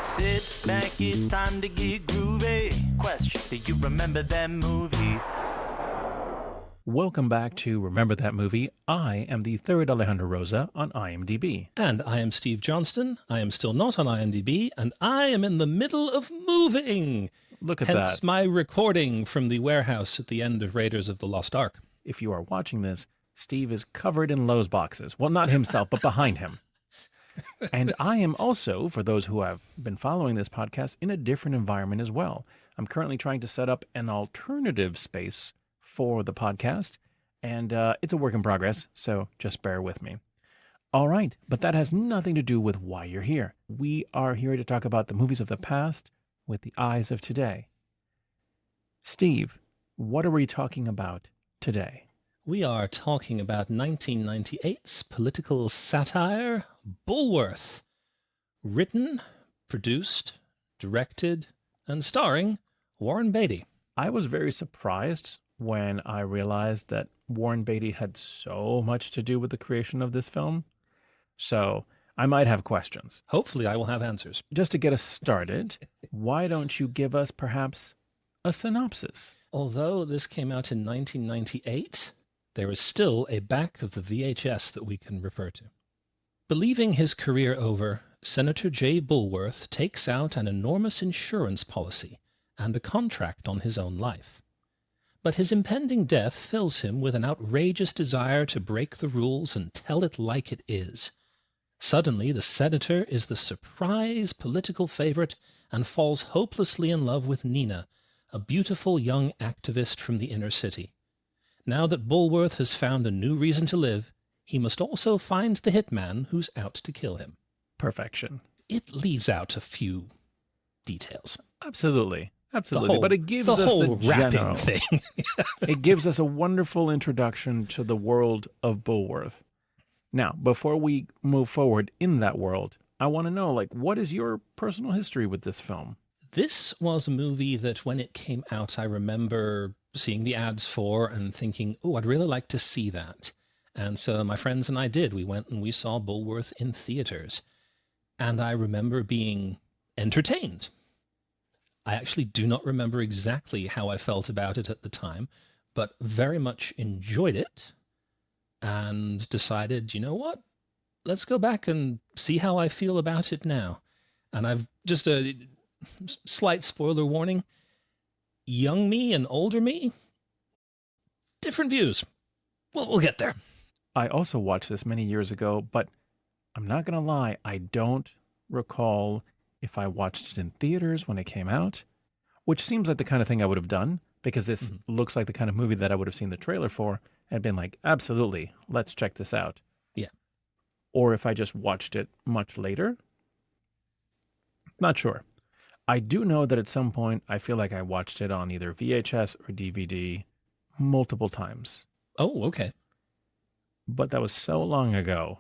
Sit back, it's time to get groovy. Question, do you remember that movie? Welcome back to Remember That Movie. I am the third Alejandro Rosa on IMDb. And I am Steve Johnston. I am still not on IMDb, and I am in the middle of moving. Look at Hence that. my recording from the warehouse at the end of Raiders of the Lost Ark. If you are watching this, Steve is covered in Lowe's boxes. Well, not himself, but behind him. And I am also, for those who have been following this podcast, in a different environment as well. I'm currently trying to set up an alternative space for the podcast, and it's a work in progress, so just bear with me. All right, but that has nothing to do with why you're here. We are here to talk about the movies of the past with the eyes of today. Steve, what are we talking about today? We are talking about 1998's political satire, Bulworth. Written, produced, directed, and starring Warren Beatty. I was very surprised when I realized that Warren Beatty had so much to do with the creation of this film. So I might have questions. Hopefully I will have answers. Just to get us started, why don't you give us perhaps a synopsis? Although this came out in 1998, there is still a back of the VHS that we can refer to. Believing his career over, Senator J. Bulworth takes out an enormous insurance policy and a contract on his own life. But his impending death fills him with an outrageous desire to break the rules and tell it like it is. Suddenly, the senator is the surprise political favorite and falls hopelessly in love with Nina, a beautiful young activist from the inner city. Now that Bulworth has found a new reason to live, he must also find the hitman who's out to kill him. Perfection. It leaves out a few details. Absolutely. Absolutely. But it gives us whole the wrapping general thing. It gives us a wonderful introduction to the world of Bulworth. Now, before we move forward in that world, I want to know, what is your personal history with this film? This was a movie that when it came out, I remember seeing the ads for and thinking, oh, I'd really like to see that. And so my friends and I did. We went and we saw Bulworth in theaters. And I remember being entertained. I actually do not remember exactly how I felt about it at the time, but very much enjoyed it and decided, you know what? Let's go back and see how I feel about it now. And I've just a slight spoiler warning. Young me and older me, different views. We'll get there. I also watched this many years ago, but I'm not going to lie, I don't recall if I watched it in theaters when it came out, which seems like the kind of thing I would have done, because this looks like the kind of movie that I would have seen the trailer for and been like, absolutely, let's check this out. Yeah. Or if I just watched it much later. Not sure. I do know that at some point, I feel like I watched it on either VHS or DVD multiple times. Oh, okay. But that was so long ago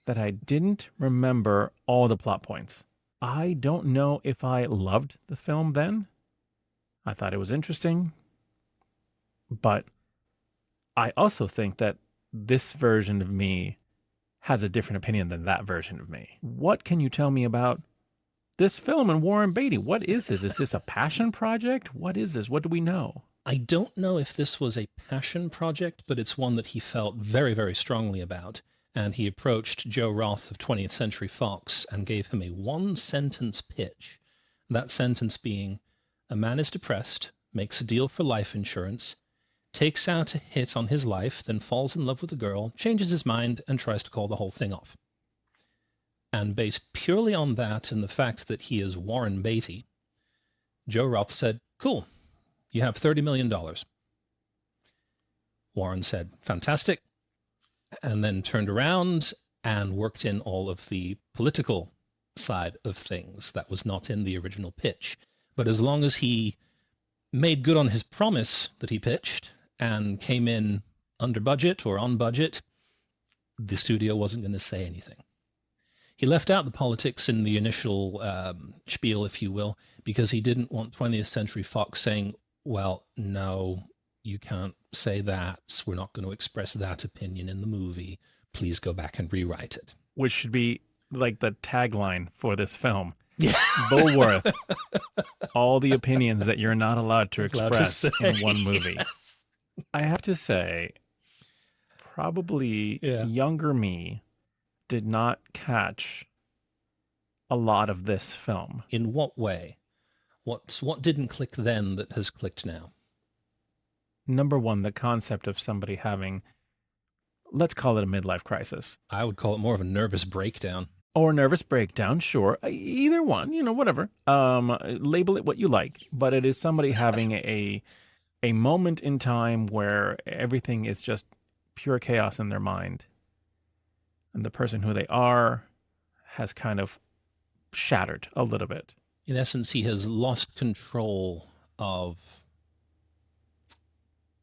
that I didn't remember all the plot points. I don't know if I loved the film then. I thought it was interesting. But I also think that this version of me has a different opinion than that version of me. What can you tell me about this film and Warren Beatty? What is this? Is this a passion project? What is this? What do we know? I don't know if this was a passion project, but it's one that he felt very, very strongly about. And he approached Joe Roth of 20th Century Fox and gave him a one-sentence pitch. That sentence being, a man is depressed, makes a deal for life insurance, takes out a hit on his life, then falls in love with a girl, changes his mind, and tries to call the whole thing off. And based purely on that and the fact that he is Warren Beatty, Joe Roth said, cool, you have $30 million. Warren said, fantastic. And then turned around and worked in all of the political side of things that was not in the original pitch. But as long as he made good on his promise that he pitched and came in under budget or on budget, the studio wasn't going to say anything. He left out the politics in the initial spiel, if you will, because he didn't want 20th Century Fox saying, well, no, you can't say that. We're not going to express that opinion in the movie. Please go back and rewrite it. Which should be like the tagline for this film. Yeah. Bulworth. All the opinions that you're not allowed to Allowed to express in say, one movie. yes. I have to say, probably Yeah. younger me did not catch a lot of this film. In what way? What didn't click then that has clicked now? Number one, the concept of somebody having, let's call it a midlife crisis. I would call it more of a nervous breakdown. Or nervous breakdown, sure. Either one, whatever. Label it what you like. But it is somebody having a moment in time where everything is just pure chaos in their mind. And the person who they are has kind of shattered a little bit. In essence, he has lost control of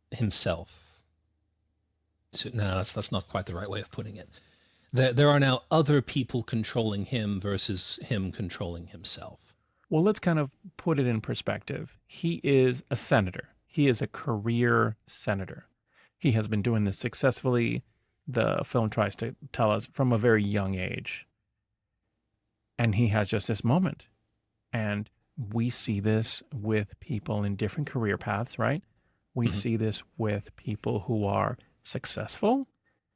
himself. No, that's not quite the right way of putting it. There are now other people controlling him versus him controlling himself. Well, let's kind of put it in perspective. He is a senator. He is a career senator. He has been doing this successfully, the film tries to tell us, from a very young age. And he has just this moment. And we see this with people in different career paths, right? We see this with people who are successful,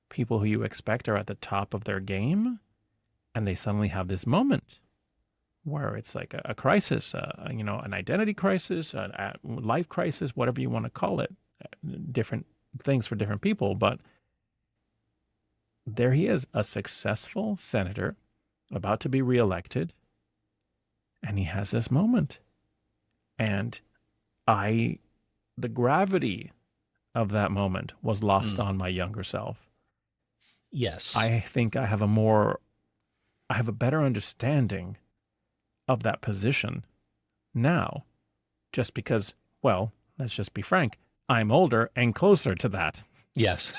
people who you expect are at the top of their game, and they suddenly have this moment where it's like a crisis, an identity crisis, a life crisis, whatever you want to call it, different things for different people. But there he is, a successful senator about to be reelected, and he has this moment. And the gravity of that moment was lost on my younger self. Yes. I think I have a better understanding of that position now, just because, well, let's just be frank, I'm older and closer to that. Yes.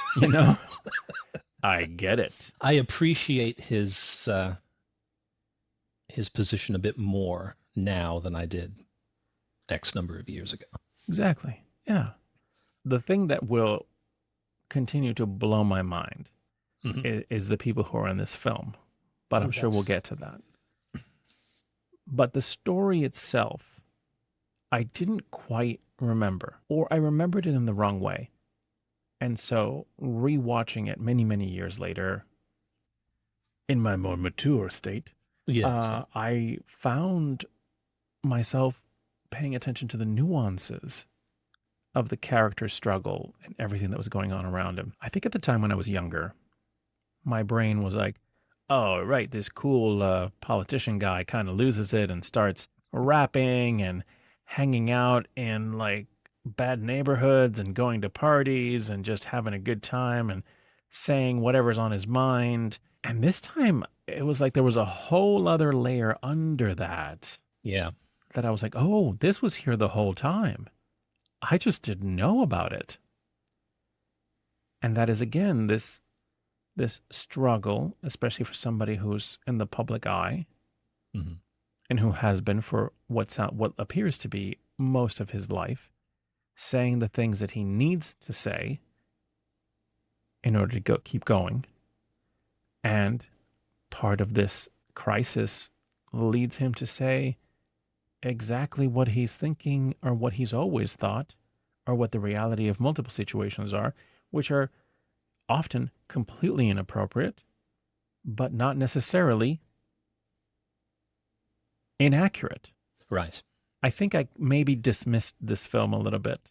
I get it. I appreciate his position a bit more now than I did X number of years ago. Exactly. Yeah. The thing that will continue to blow my mind is the people who are in this film, but I'm sure we'll get to that. But the story itself, I didn't quite remember, or I remembered it in the wrong way. And so rewatching it many, many years later, in my more mature state, I found myself paying attention to the nuances of the character's struggle and everything that was going on around him. I think at the time when I was younger, my brain was like, oh, right, this cool politician guy kind of loses it and starts rapping and hanging out in like bad neighborhoods and going to parties and just having a good time and saying whatever's on his mind. And this time it was like there was a whole other layer under that. Yeah. That I was like, oh, this was here the whole time. I just didn't know about it. And that is, again, this struggle, especially for somebody who's in the public eye and who has been for what appears to be most of his life, saying the things that he needs to say in order to keep going. And part of this crisis leads him to say exactly what he's thinking or what he's always thought or what the reality of multiple situations are, which are often completely inappropriate, but not necessarily inaccurate. Right. I think I maybe dismissed this film a little bit.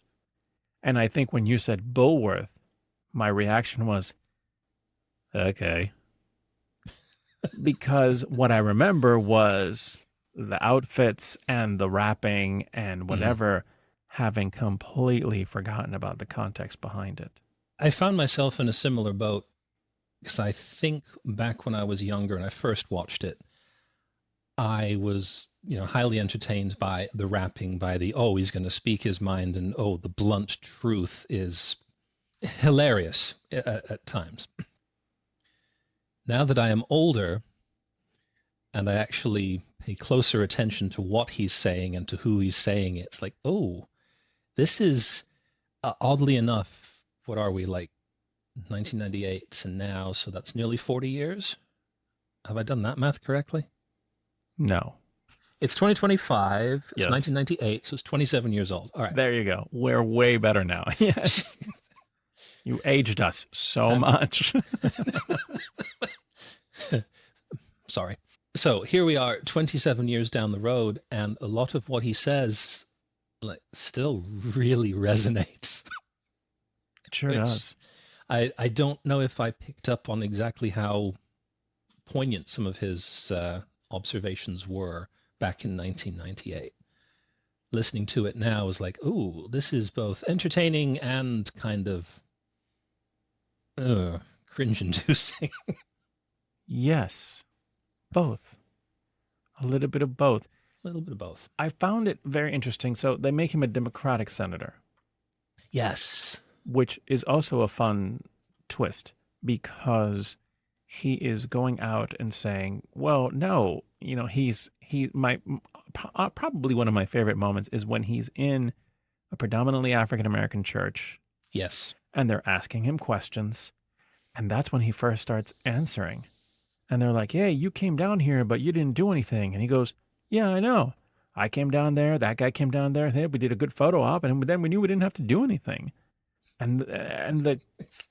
And I think when you said Bulworth, my reaction was, okay. Because what I remember was the outfits and the rapping and whatever, having completely forgotten about the context behind it. I found myself in a similar boat because I think back when I was younger and I first watched it, I was, highly entertained by the rapping, by the, oh, he's going to speak his mind, and oh, the blunt truth is hilarious at times. Now that I am older and I actually pay closer attention to what he's saying and to who he's saying it, it's like, oh, this is oddly enough, what are we, like 1998 and now, so that's nearly 40 years? Have I done that math correctly? No. It's 2025. It's Yes. 1998, so it's 27 years old. All right. There you go. We're way better now. Yes. You aged us so much. Sorry. So here we are 27 years down the road, and a lot of what he says still really resonates. It sure does. I don't know if I picked up on exactly how poignant some of his observations were back in 1998. Listening to it now is like, ooh, this is both entertaining and kind of cringe-inducing. Yes. Both. A little bit of both. A little bit of both. I found it very interesting. So they make him a Democratic senator. Yes. Which is also a fun twist because he is going out and saying, well, no, probably one of my favorite moments is when he's in a predominantly African-American church. Yes. And they're asking him questions. And that's when he first starts answering. And they're like, hey, you came down here, but you didn't do anything. And he goes, yeah, I know. I came down there. That guy came down there. We did a good photo op. And then we knew we didn't have to do anything. And the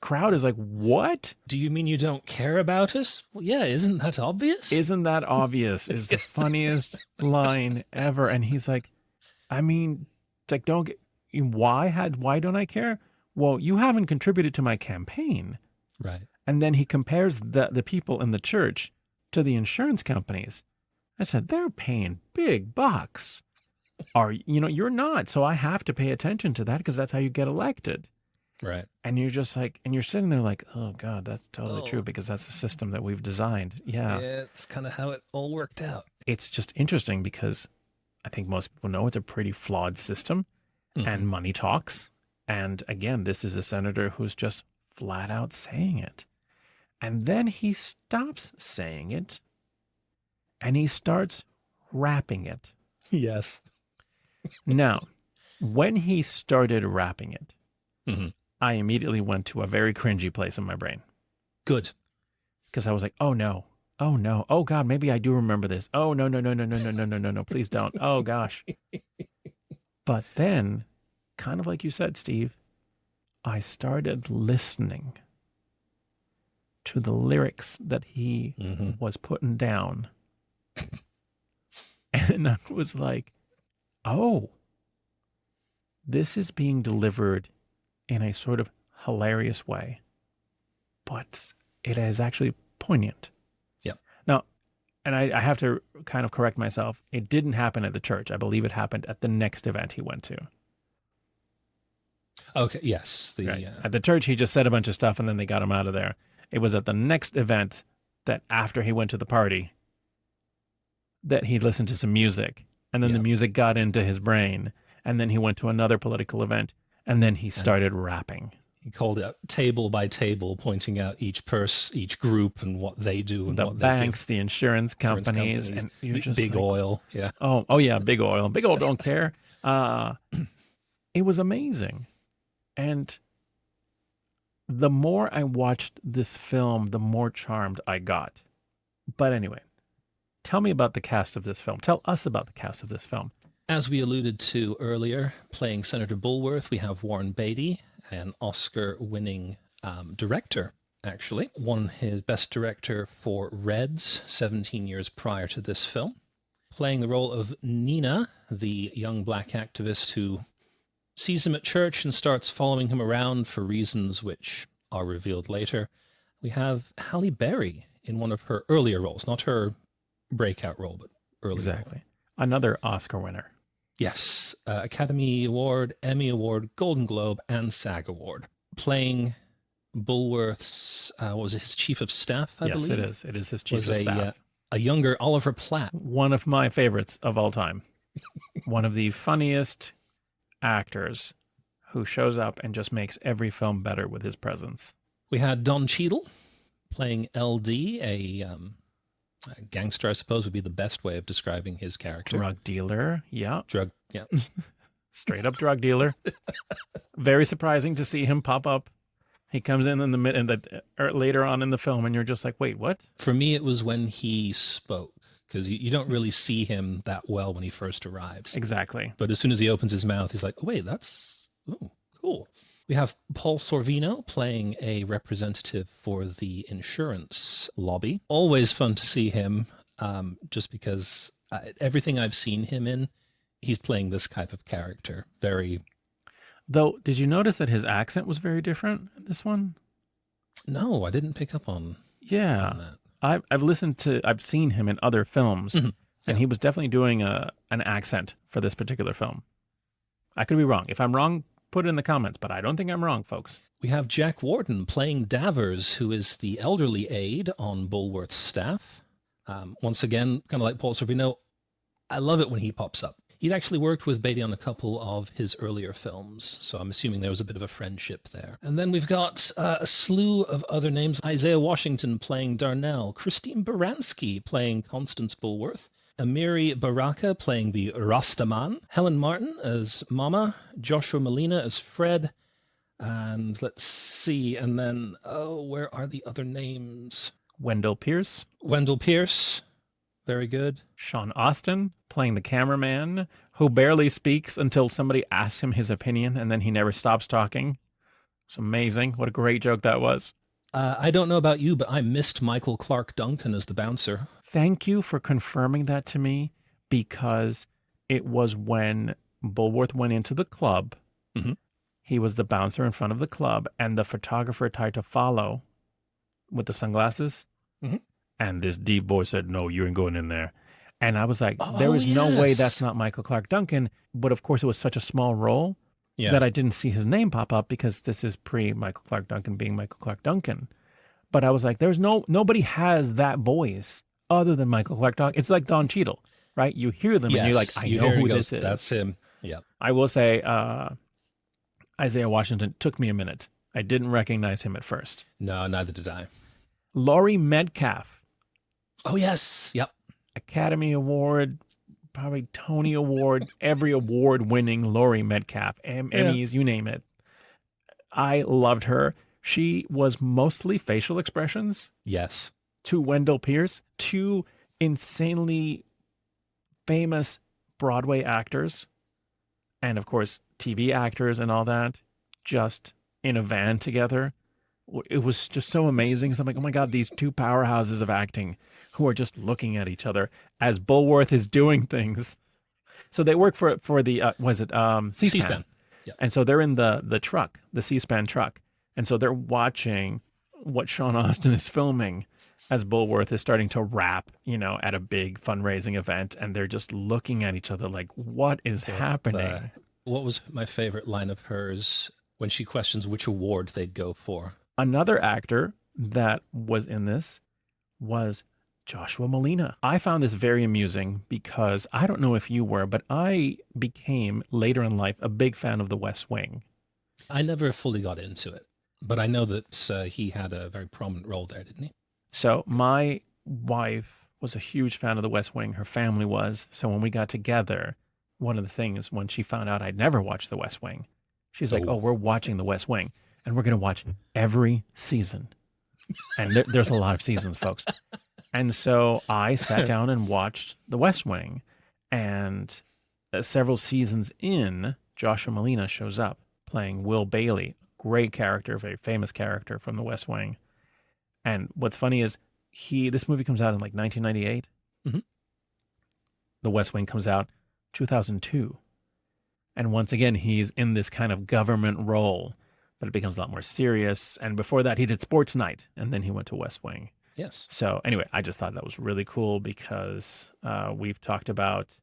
crowd is like, what? Do you mean you don't care about us? Well, yeah, isn't that obvious? Isn't that obvious is the funniest line ever. And he's like, I mean, it's like, why don't I care? Well, you haven't contributed to my campaign. Right. And then he compares the people in the church to the insurance companies. I said, they're paying big bucks. You're not. So I have to pay attention to that because that's how you get elected. Right. And you're just like, and you're sitting there like, oh God, that's totally true because that's the system that we've designed. Yeah. Yeah, it's kind of how it all worked out. It's just interesting because I think most people know it's a pretty flawed system and money talks. And again, this is a senator who's just flat out saying it. And then he stops saying it and he starts rapping it. Yes. Now, when he started rapping it, I immediately went to a very cringy place in my brain. Good. Because I was like, oh no. Oh no. Oh God, maybe I do remember this. Oh no, no, please don't. Oh gosh. But then, kind of like you said, Steve, I started listening to the lyrics that he was putting down. And I was like, oh, this is being delivered in a sort of hilarious way, but it is actually poignant. Yep. Now, and I have to kind of correct myself. It didn't happen at the church. I believe it happened at the next event he went to. Okay. Yes. At the church, he just said a bunch of stuff and then they got him out of there. It was at the next event that after he went to the party that he listened to some music and then the music got into his brain and then he went to another political event and then he started rapping. He called it table by table, pointing out each each group and what they do and the what banks, they give. the insurance companies, and you're just big like, oil. Yeah. Oh yeah, big oil. Big oil don't care. It was amazing. And the more I watched this film, the more charmed I got. But anyway, tell me about the cast of this film. Tell us about the cast of this film. As we alluded to earlier, playing Senator Bulworth, we have Warren Beatty, an Oscar-winning director, actually. Won his Best Director for Reds 17 years prior to this film. Playing the role of Nina, the young black activist who sees him at church and starts following him around for reasons which are revealed later. We have Halley Berry in one of her earlier roles, not her breakout role, but earlier. Exactly. Another Oscar winner. Yes. Academy Award, Emmy Award, Golden Globe, and SAG Award. Playing Bulworth's, was it his chief of staff, I believe? Yes, it is. It is his chief of staff. A younger Oliver Platt. One of my favorites of all time. One of the funniest actors who shows up and just makes every film better with his presence. We had Don Cheadle playing LD, a gangster, I suppose, would be the best way of describing his character. Drug dealer, yeah. Straight up drug dealer. Very surprising to see him pop up. He comes in the later on in the film, and you're just like, wait, what? For me, it was when he spoke. because you don't really see him that well when he first arrives. Exactly. But as soon as he opens his mouth, he's like, oh, wait, that's cool. We have Paul Sorvino playing a representative for the insurance lobby. Always fun to see him, just because everything I've seen him in, he's playing this type of character. Though, did you notice that his accent was very different in this one? No, I didn't pick up on that. I've seen him in other films, and he was definitely doing an accent for this particular film. I could be wrong. If I'm wrong, put it in the comments, but I don't think I'm wrong, folks. We have Jack Warden playing Davers, who is the elderly aide on Bulworth's staff. Once again, kind of like Paul Sorvino, I love it when he pops up. He'd actually worked with Beatty on a couple of his earlier films, so I'm assuming there was a bit of a friendship there. And then we've got a slew of other names. Isaiah Washington playing Darnell, Christine Baranski playing Constance Bulworth, Amiri Baraka playing the Rastaman, Helen Martin as Mama, Joshua Molina as Fred, and let's see, and then, where are the other names? Wendell Pierce, very good. Sean Austin playing the cameraman, who barely speaks until somebody asks him his opinion, and then he never stops talking. It's amazing. What a great joke that was. I don't know about you, but I missed Michael Clark Duncan as the bouncer. Thank you for confirming that to me, because it was when Bulworth went into the club. Mm-hmm. He was the bouncer in front of the club, and the photographer tried to follow with the sunglasses. Mm-hmm. And this deep voice said, "No, you ain't going in there." And I was like, there is no way that's not Michael Clark Duncan. But of course, it was such a small role that I didn't see his name pop up, because this is pre-Michael Clark Duncan being Michael Clark Duncan. But I was like, nobody has that voice other than Michael Clark Duncan. It's like Don Cheadle, right? You hear them and you're like, I know who this is. That's him. Yeah. I will say Isaiah Washington took me a minute. I didn't recognize him at first. No, neither did I. Laurie Metcalf. Oh, yes. Yep. Academy Award, probably Tony Award, every award winning Laurie Metcalf, Emmys, you name it. I loved her. She was mostly facial expressions. Yes. To Wendell Pierce, two insanely famous Broadway actors, and of course, TV actors and all that, just in a van together. It was just so amazing. So I'm like, oh my God, these two powerhouses of acting who are just looking at each other as Bulworth is doing things. So they work for the, C-SPAN. Yep. And so they're in the truck, the C-SPAN truck. And so they're watching what Sean Austin is filming as Bulworth is starting to rap, at a big fundraising event. And they're just looking at each other like, what is happening? What was my favorite line of hers when she questions which award they'd go for? Another actor that was in this was Joshua Molina. I found this very amusing because I don't know if you were, but I became later in life a big fan of The West Wing. I never fully got into it, but I know that he had a very prominent role there, didn't he? So my wife was a huge fan of The West Wing. Her family was. So when we got together, one of the things when she found out I'd never watched The West Wing, she's like, oh, we're watching The West Wing. And we're going to watch every season. And there's a lot of seasons, folks. And so I sat down and watched The West Wing. And several seasons in, Joshua Molina shows up playing Will Bailey. Great character, very famous character from The West Wing. And what's funny is this movie comes out in like 1998. Mm-hmm. The West Wing comes out 2002. And once again, he's in this kind of government role. But it becomes a lot more serious. And before that, he did Sports Night, and then he went to West Wing. Yes. So anyway, I just thought that was really cool because we've talked about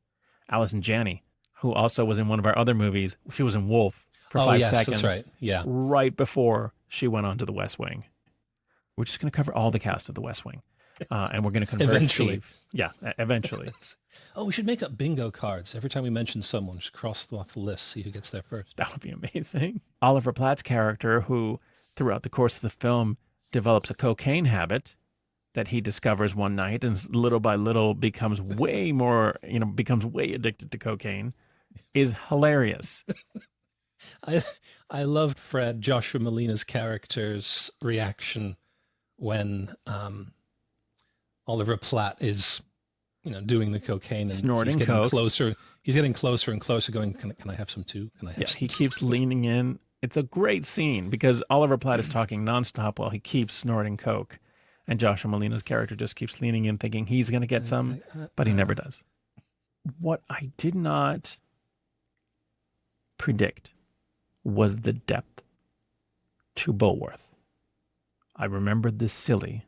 Allison Janney, who also was in one of our other movies. She was in Wolf for 5 seconds. That's right. Yeah. Right before she went on to the West Wing. We're just going to cover all the cast of the West Wing. And we're going to convert eventually. Steve. Yeah, eventually. Oh, we should make up bingo cards. Every time we mention someone, just cross them off the list, see who gets there first. That would be amazing. Oliver Platt's character, who throughout the course of the film develops a cocaine habit that he discovers one night and little by little becomes way addicted to cocaine, is hilarious. I loved Fred, Joshua Molina's character's reaction when Oliver Platt is doing the cocaine and Snorting he's getting coke. closer. He's getting closer and closer going, can I have some too? Can I have some he too? keeps leaning in. It's a great scene because Oliver Platt is talking nonstop while he keeps snorting coke. And Joshua Malina's character just keeps leaning in thinking he's going to get some, but he never does. What I did not predict was the depth to Bulworth. I remembered this silly.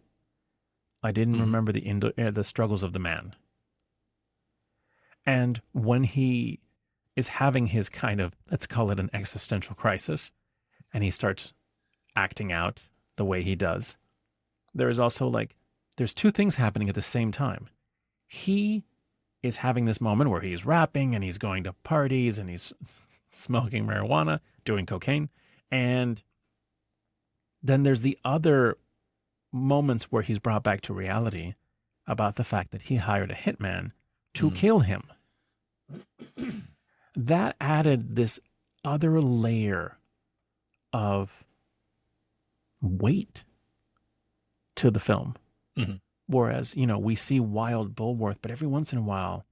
I didn't remember the struggles of the man. And when he is having his kind of, let's call it an existential crisis, and he starts acting out the way he does, there is also there's two things happening at the same time. He is having this moment where he's rapping and he's going to parties and he's smoking marijuana, doing cocaine. And then there's the other moments where he's brought back to reality about the fact that he hired a hitman to kill him. That added this other layer of weight to the film. Whereas, we see wild Bulworth, but every once in a while,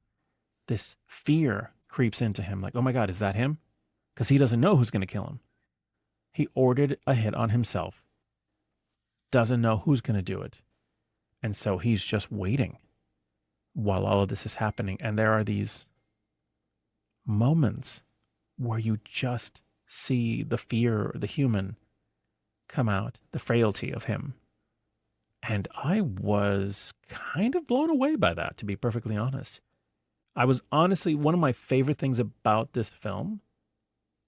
this fear creeps into him. Like, oh my God, is that him? Because he doesn't know who's going to kill him. He ordered a hit on himself, doesn't know who's going to do it. And so he's just waiting while all of this is happening. And there are these moments where you just see the fear, the human come out, the frailty of him. And I was kind of blown away by that, to be perfectly honest. I was honestly, one of my favorite things about this film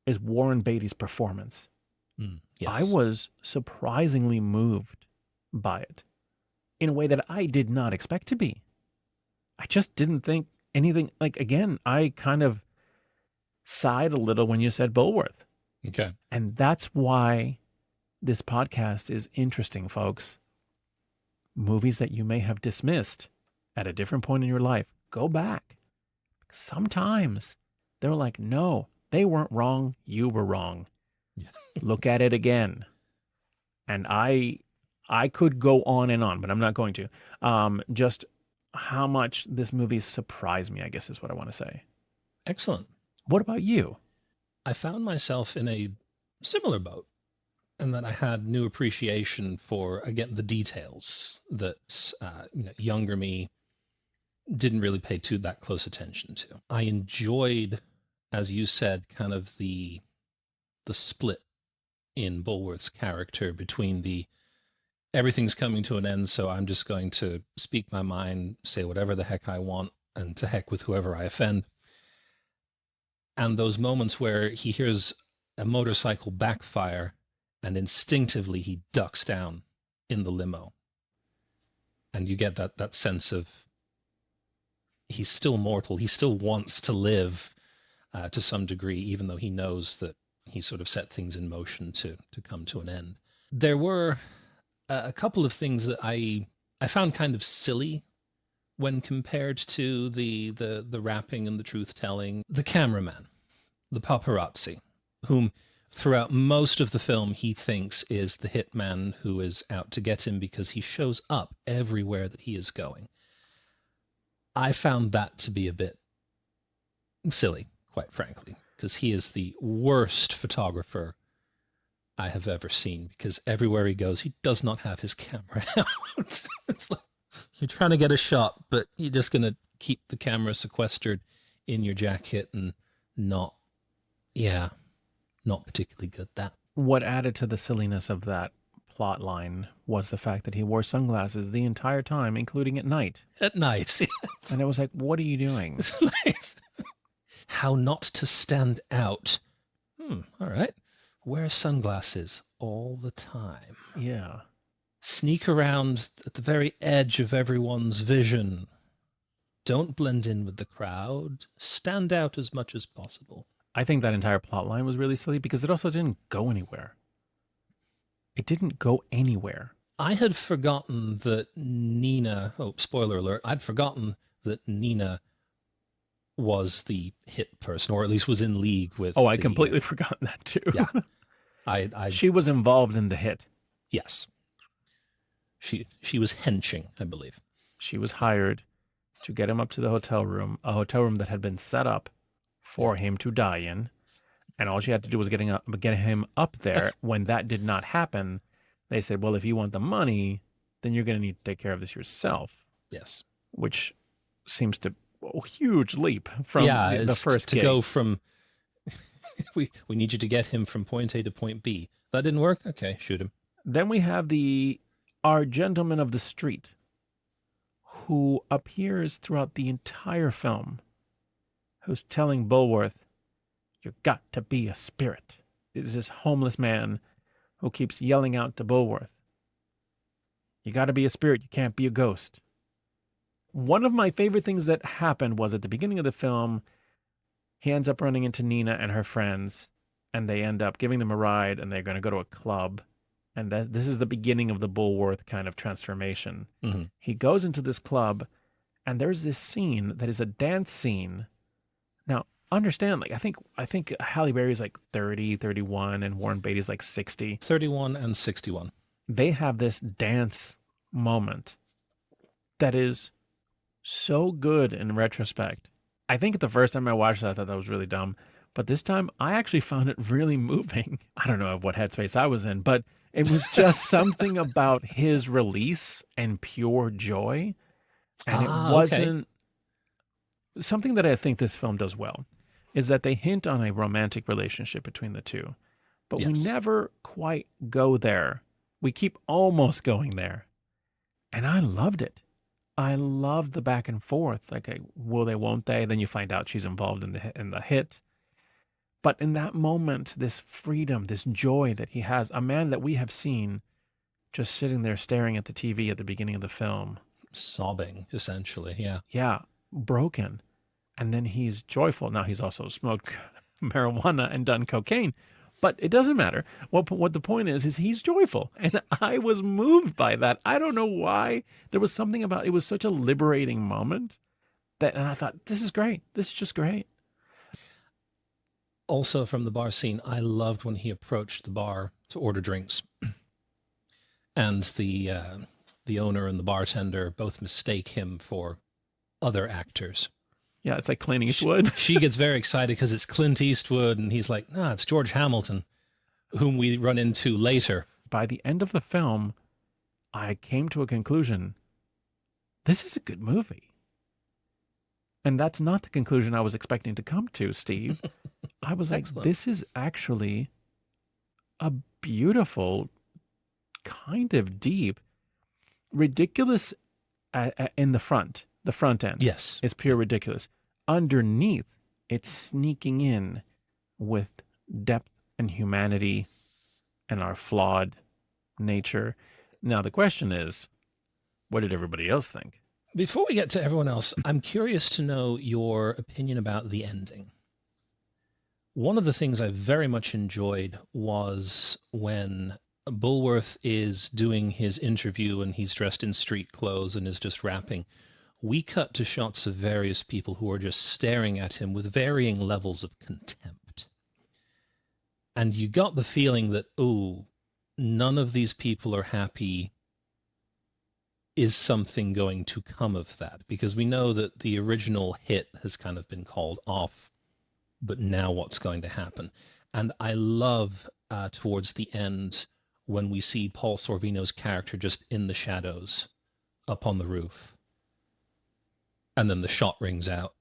is Warren Beatty's performance. Yes. I was surprisingly moved by it in a way that I did not expect to be. I just didn't think anything, again, I kind of sighed a little when you said Bulworth. Okay. And that's why this podcast is interesting, folks. Movies that you may have dismissed at a different point in your life, go back. Sometimes they're like, no, they weren't wrong. You were wrong. Yeah. Look at it again. And I could go on and on, but I'm not going to. Just how much this movie surprised me, I guess is what I want to say. Excellent. What about you? I found myself in a similar boat, and that I had new appreciation for, again, the details that younger me didn't really pay that close attention to. I enjoyed, as you said, kind of the split in Bulworth's character between the everything's coming to an end, so I'm just going to speak my mind, say whatever the heck I want, and to heck with whoever I offend. And those moments where he hears a motorcycle backfire and instinctively he ducks down in the limo. And you get that sense of he's still mortal. He still wants to live to some degree, even though he knows that he sort of set things in motion to come to an end. There were a couple of things that I found kind of silly when compared to the rapping and the truth-telling. The cameraman, the paparazzi, whom throughout most of the film he thinks is the hitman who is out to get him because he shows up everywhere that he is going. I found that to be a bit silly, quite frankly, because he is the worst photographer I have ever seen, because everywhere he goes, he does not have his camera out. It's like, you're trying to get a shot, but you're just going to keep the camera sequestered in your jacket and not particularly good. That. What added to the silliness of that plot line was the fact that he wore sunglasses the entire time, including at night. At night, yes. And it was like, what are you doing? How not to stand out. All right. Wear sunglasses all the time. Yeah. Sneak around at the very edge of everyone's vision. Don't blend in with the crowd. Stand out as much as possible. I think that entire plot line was really silly because it also didn't go anywhere. It didn't go anywhere. I had forgotten that Nina, spoiler alert, I'd forgotten that Nina was the hit person, or at least was in league with. I completely forgot that too. Yeah. She was involved in the hit. Yes. She was henching, I believe. She was hired to get him up to the hotel room, a hotel room that had been set up for him to die in. And all she had to do was get him up there. When that did not happen, they said, well, if you want the money, then you're going to need to take care of this yourself. Yes. Which seems to a huge leap from the first to gig. go from we need you to get him from point A to point B. That didn't work? Okay, shoot him. Then we have our gentleman of the street, who appears throughout the entire film, who's telling Bulworth, "You've got to be a spirit." It's this homeless man who keeps yelling out to Bulworth, "You got to be a spirit. You can't be a ghost." One of my favorite things that happened was at the beginning of the film, he ends up running into Nina and her friends, and they end up giving them a ride, and they're going to go to a club. And this is the beginning of the Bulworth kind of transformation. Mm-hmm. He goes into this club, and there's this scene that is a dance scene. Now, understand, like, I think Halley Berry is like 30, 31, and Warren Beatty is like 60. 31 and 61. They have this dance moment that is so good in retrospect. I think the first time I watched it, I thought that was really dumb. But this time, I actually found it really moving. I don't know what headspace I was in, but it was just something about his release and pure joy. And it wasn't... Something that I think this film does well is that they hint on a romantic relationship between the two. But we never quite go there. We keep almost going there. And I loved it. I loved the back and forth. Like, will they, won't they? Then you find out she's involved in the hit. But in that moment, this freedom, this joy that he has, a man that we have seen just sitting there staring at the TV at the beginning of the film. Sobbing, essentially, yeah. Yeah, broken. And then he's joyful. Now, he's also smoked marijuana and done cocaine. But it doesn't matter. What the point is he's joyful. And I was moved by that. I don't know why. There was something about it. Was such a liberating moment. And I thought, this is great. This is just great. Also from the bar scene, I loved when he approached the bar to order drinks. And the owner and the bartender both mistake him for other actors. Yeah, it's like Clint Eastwood. She gets very excited because it's Clint Eastwood, and he's like, "Nah, it's George Hamilton," whom we run into later. By the end of the film, I came to a conclusion. This is a good movie. And that's not the conclusion I was expecting to come to, Steve. I was like, this is actually a beautiful, kind of deep, ridiculous in the front end. Yes. It's pure ridiculous. Underneath, it's sneaking in with depth and humanity and our flawed nature. Now, the question is, what did everybody else think? Before we get to everyone else, I'm curious to know your opinion about the ending. One of the things I very much enjoyed was when Bulworth is doing his interview and he's dressed in street clothes and is just rapping. We cut to shots of various people who are just staring at him with varying levels of contempt. And you got the feeling that, none of these people are happy. Is something going to come of that? Because we know that the original hit has kind of been called off, but now what's going to happen? And I love towards the end when we see Paul Sorvino's character just in the shadows up on the roof. And then the shot rings out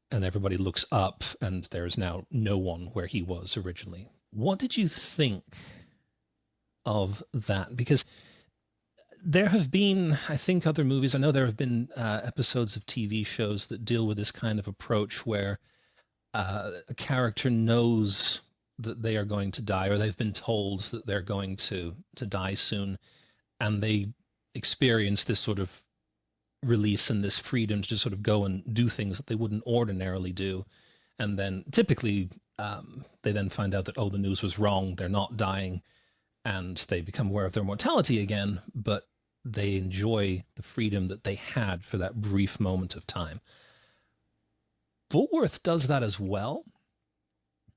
and everybody looks up and there's now no one where he was originally. What did you think of that? Because there have been, I think, other movies. I know there have been episodes of TV shows that deal with this kind of approach where a character knows that they are going to die, or they've been told that they're going to die soon, and they experience this sort of release and this freedom to just sort of go and do things that they wouldn't ordinarily do. And then typically they then find out that, the news was wrong, they're not dying, and they become aware of their mortality again, but they enjoy the freedom that they had for that brief moment of time. Bulworth does that as well,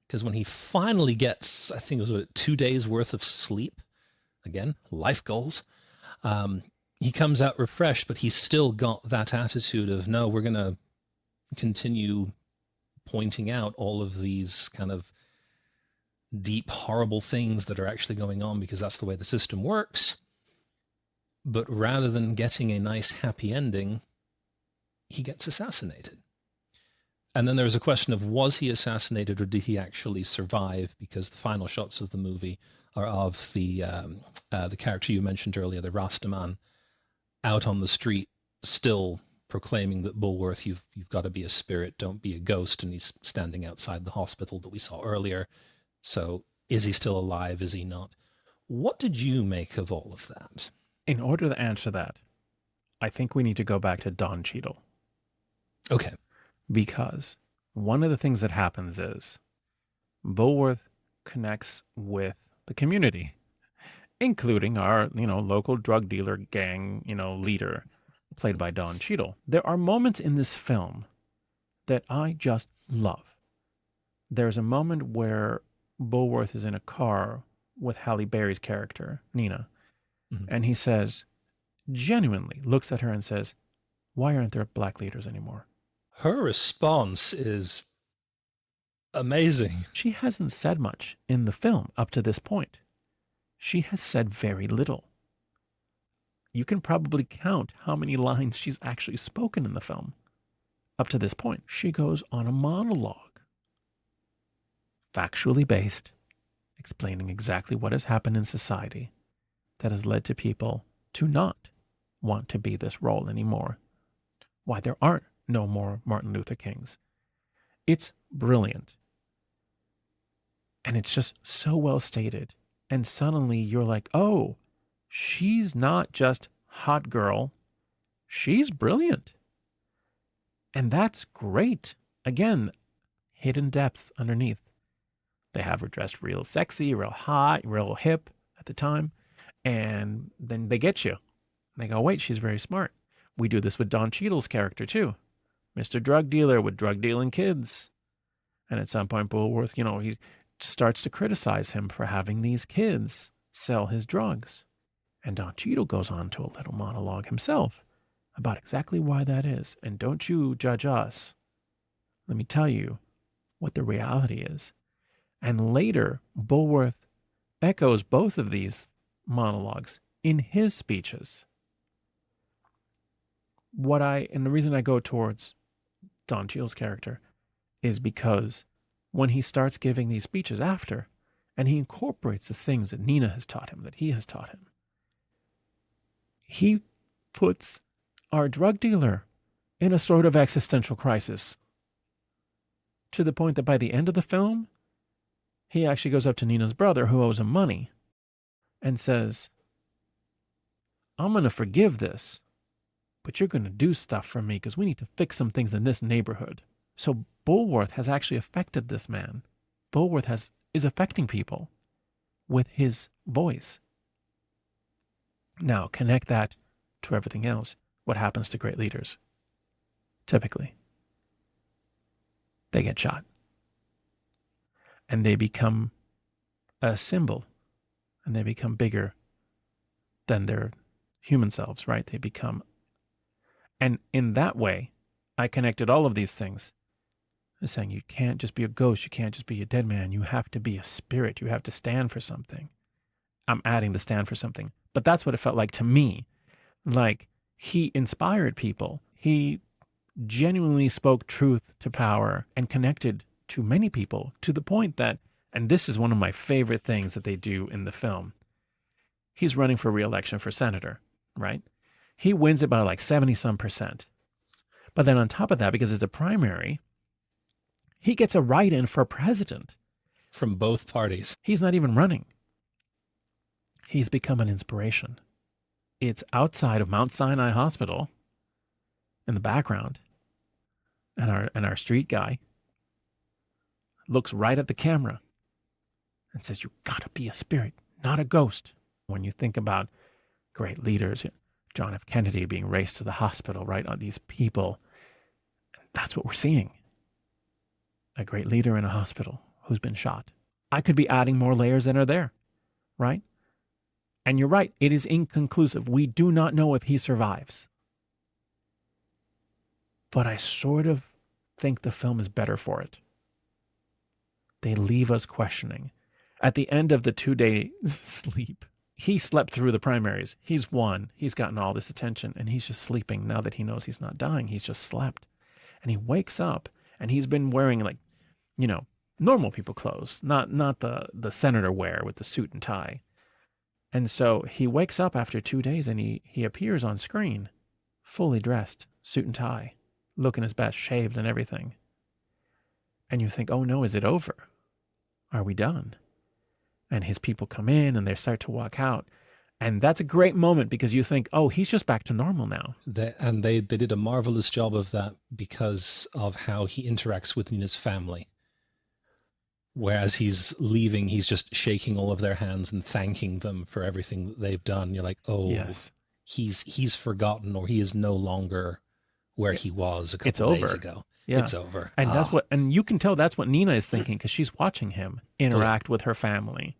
because when he finally gets, I think it was 2 days worth of sleep, again, life goals, he comes out refreshed, but he's still got that attitude of, no, we're going to continue pointing out all of these kind of deep, horrible things that are actually going on because that's the way the system works. But rather than getting a nice, happy ending, he gets assassinated. And then there's a question of, was he assassinated or did he actually survive? Because the final shots of the movie are of the character you mentioned earlier, the Rastaman, out on the street, still proclaiming that Bulworth, you've got to be a spirit, don't be a ghost. And he's standing outside the hospital that we saw earlier. So is he still alive? Is he not? What did you make of all of that? In order to answer that, I think we need to go back to Don Cheadle. Okay. Because one of the things that happens is Bulworth connects with the community, including our, local drug dealer gang, leader, played by Don Cheadle. There are moments in this film that I just love. There's a moment where Bulworth is in a car with Halley Berry's character, Nina, and he says, genuinely looks at her and says, why aren't there black leaders anymore? Her response is amazing. She hasn't said much in the film up to this point. She has said very little. You can probably count how many lines she's actually spoken in the film up to this point. She goes on a monologue, factually based, explaining exactly what has happened in society that has led to people to not want to be this role anymore. Why there aren't no more Martin Luther Kings. It's brilliant. And it's just so well stated. And suddenly you're like, oh, she's not just hot girl. She's brilliant. And that's great. Again, hidden depths underneath. They have her dressed real sexy, real hot, real hip at the time. And then they get you. They go, wait, she's very smart. We do this with Don Cheadle's character too. Mr. Drug Dealer with drug dealing kids. And at some point, Bulworth, he starts to criticize him for having these kids sell his drugs. And Don Cheadle goes on to a little monologue himself about exactly why that is. And don't you judge us. Let me tell you what the reality is. And later, Bulworth echoes both of these monologues in his speeches. And the reason I go towards Don Cheadle's character is because when he starts giving these speeches after, and he incorporates the things that Nina has taught him, that he has taught him, he puts our drug dealer in a sort of existential crisis, to the point that by the end of the film, he actually goes up to Nina's brother, who owes him money, and says, I'm going to forgive this, but you're going to do stuff for me because we need to fix some things in this neighborhood. So Bulworth has actually affected this man. Bulworth is affecting people with his voice. Now, connect that to everything else. What happens to great leaders? Typically, they get shot. And they become a symbol. And they become bigger than their human selves, right? They become... And in that way, I connected all of these things. I'm saying you can't just be a ghost. You can't just be a dead man. You have to be a spirit. You have to stand for something. I'm adding the stand for something. But that's what it felt like to me. Like, he inspired people. He genuinely spoke truth to power and connected to many people to the point that, and this is one of my favorite things that they do in the film, he's running for re-election for senator, right? He wins it by like 70-some%. But then on top of that, because it's a primary, he gets a write-in for president. From both parties. He's not even running. He's become an inspiration. It's outside of Mount Sinai Hospital in the background. And our street guy looks right at the camera and says, you gotta be a spirit, not a ghost. When you think about great leaders, John F. Kennedy being raced to the hospital, right? On these people. That's what we're seeing. A great leader in a hospital who's been shot. I could be adding more layers than are there, right? And you're right, it is inconclusive. We do not know if he survives. But I sort of think the film is better for it. They leave us questioning. At the end of the 2-day sleep, he slept through the primaries. He's won. He's gotten all this attention, and he's just sleeping now that he knows he's not dying. He's just slept. And he wakes up, and he's been wearing, like, normal people clothes, not the senator wear with the suit and tie. And so he wakes up after 2 days, and he appears on screen, fully dressed, suit and tie, looking his best, shaved and everything. And you think, oh no, is it over? Are we done? And his people come in and they start to walk out. And that's a great moment because you think, oh, he's just back to normal now. They did a marvelous job of that because of how he interacts with Nina's family. Whereas he's leaving, he's just shaking all of their hands and thanking them for everything that they've done. You're like, oh, yes. He's forgotten, or he is no longer where he was a couple days ago. Yeah. It's over. And and you can tell that's what Nina is thinking because she's watching him interact with her family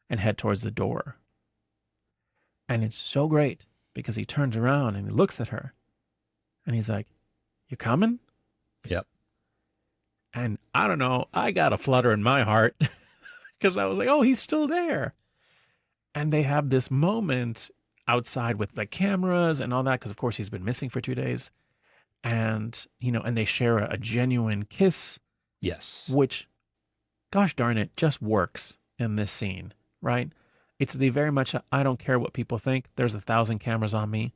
and head towards the door. And it's so great because he turns around and he looks at her and he's like, "You coming?" Yep. And I don't know, I got a flutter in my heart because I was like, oh, he's still there. And they have this moment outside with the cameras and all that because, of course, he's been missing for 2 days. And, and they share a genuine kiss. Yes. Which, gosh darn it, just works in this scene, right? It's the very much, I don't care what people think. There's 1,000 cameras on me.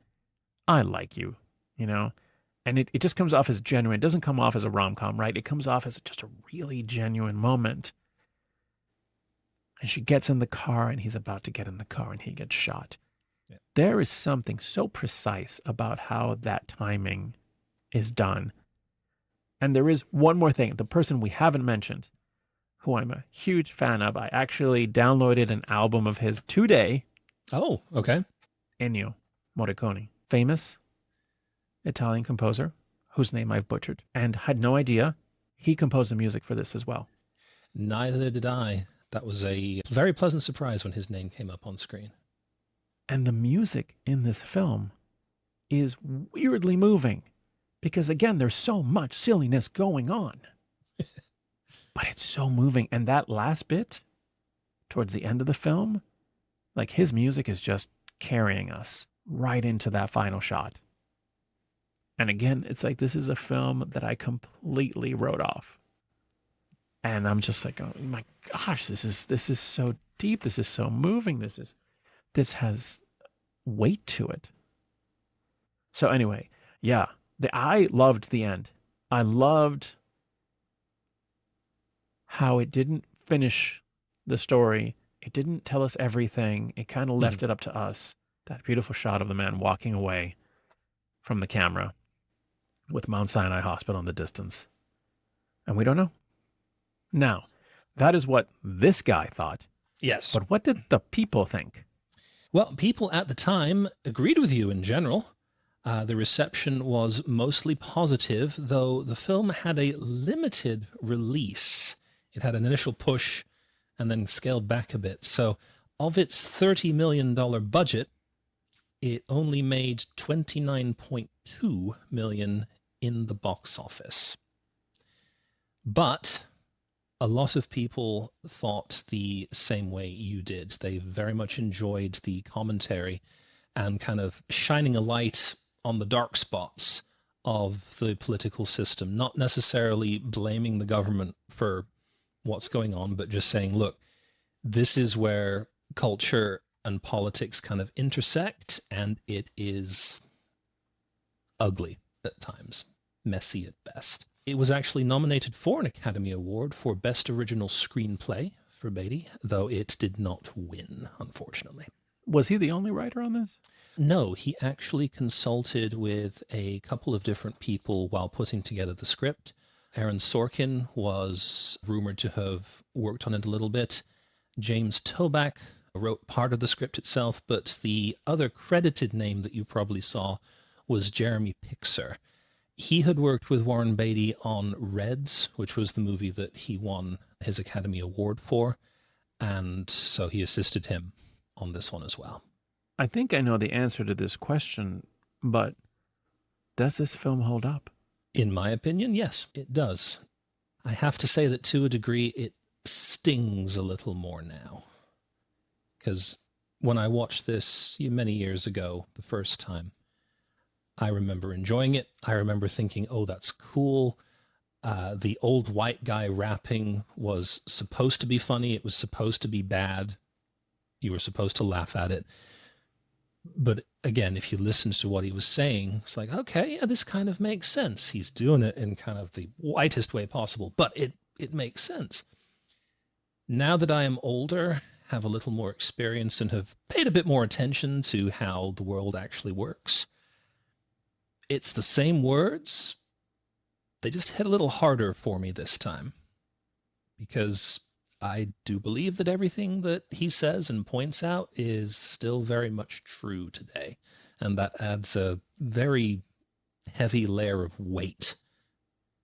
I like you, And it just comes off as genuine. It doesn't come off as a rom-com, right? It comes off as just a really genuine moment. And she gets in the car and he's about to get in the car and he gets shot. Yeah. There is something so precise about how that timing is done. And there is one more thing. The person we haven't mentioned, who I'm a huge fan of, I actually downloaded an album of his today. Oh, okay. Ennio Morricone, famous Italian composer, whose name I've butchered, and had no idea he composed the music for this as well. Neither did I. That was a very pleasant surprise when his name came up on screen. And the music in this film is weirdly moving. Because, again, there's so much silliness going on. But it's so moving. And that last bit, towards the end of the film, like his music is just carrying us right into that final shot. And again, it's like this is a film that I completely wrote off. And I'm just like, oh my gosh, this is so deep. This is so moving. This has weight to it. So anyway, yeah. I loved the end. I loved how it didn't finish the story. It didn't tell us everything. It kind of left it up to us. That beautiful shot of the man walking away from the camera with Mount Sinai Hospital in the distance. And we don't know. Now, that is what this guy thought. Yes. But what did the people think? Well, people at the time agreed with you in general. The reception was mostly positive, though the film had a limited release. It had an initial push and then scaled back a bit. So of its $30 million budget, it only made $29.2 million in the box office. But a lot of people thought the same way you did. They very much enjoyed the commentary and kind of shining a light on the dark spots of the political system, not necessarily blaming the government for what's going on, but just saying, look, this is where culture and politics kind of intersect, and it is ugly at times, messy at best. It was actually nominated for an Academy Award for Best Original Screenplay for Beatty, though it did not win, unfortunately. Was he the only writer on this? No, he actually consulted with a couple of different people while putting together the script. Aaron Sorkin was rumored to have worked on it a little bit. James Toback wrote part of the script itself, but the other credited name that you probably saw was Jeremy Pixar. He had worked with Warren Beatty on Reds, which was the movie that he won his Academy Award for, and so he assisted him on this one as well. I think I know the answer to this question, but does this film hold up? In my opinion, yes, it does. I have to say that to a degree, it stings a little more now. Because when I watched this many years ago, the first time, I remember enjoying it. I remember thinking, oh, that's cool. The old white guy rapping was supposed to be funny. It was supposed to be bad. You were supposed to laugh at it. But again, if you listen to what he was saying, it's like, okay, yeah, this kind of makes sense. He's doing it in kind of the whitest way possible, but it makes sense. Now that I am older, have a little more experience, and have paid a bit more attention to how the world actually works, it's the same words. They just hit a little harder for me this time, because I do believe that everything that he says and points out is still very much true today. And that adds a very heavy layer of weight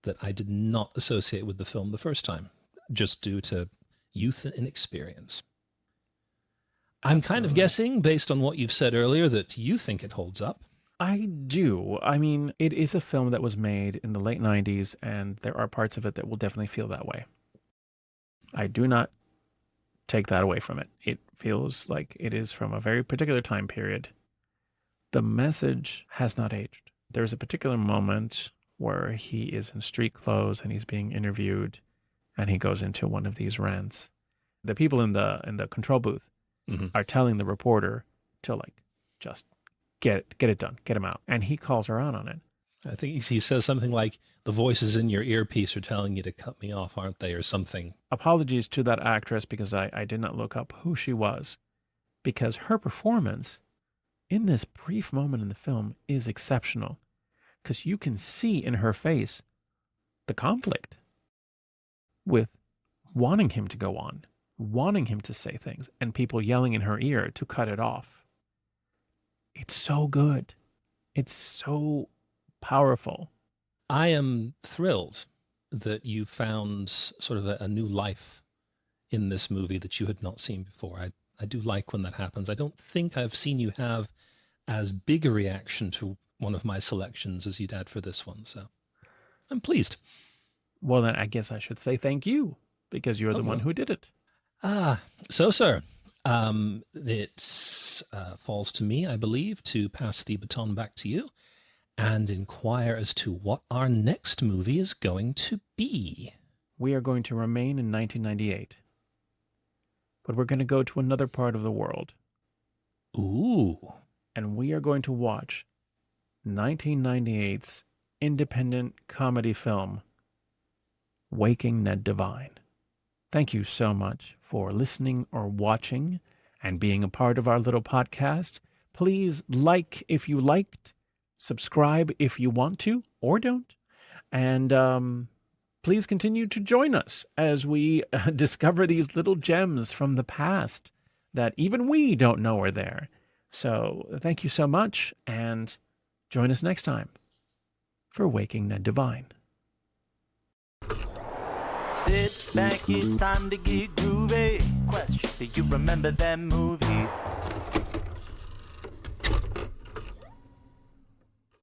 that I did not associate with the film the first time, just due to youth and inexperience. I'm kind of guessing, based on what you've said earlier, that you think it holds up. I do. I mean, it is a film that was made in the late 90s, and there are parts of it that will definitely feel that way. I do not take that away from it. It feels like it is from a very particular time period. The message has not aged. There's a particular moment where he is in street clothes and he's being interviewed, and he goes into one of these rants. The people in the control booth are telling the reporter to just get it done, get him out. And he calls her out on it. I think he says something like, the voices in your earpiece are telling you to cut me off, aren't they, or something. Apologies to that actress, because I did not look up who she was, because her performance in this brief moment in the film is exceptional, because you can see in her face the conflict with wanting him to go on, wanting him to say things, and people yelling in her ear to cut it off. It's so good. It's so powerful. I am thrilled that you found sort of a new life in this movie that you had not seen before. I do like when that happens. I don't think I've seen you have as big a reaction to one of my selections as you'd had for this one, so I'm pleased. Well, then I guess I should say thank you, because you're the one who did it. So, sir, it falls to me, I believe, to pass the baton back to you and inquire as to what our next movie is going to be. We are going to remain in 1998, but we're going to go to another part of the world. Ooh. And we are going to watch 1998's independent comedy film, Waking Ned Devine. Thank you so much for listening or watching and being a part of our little podcast. Please like if you liked, subscribe if you want to or don't, and please continue to join us as we discover these little gems from the past that even we don't know are there. So thank you so much, and join us next time for Waking Ned Devine. Sit back, it's time to get groovy. Question, do you remember that movie?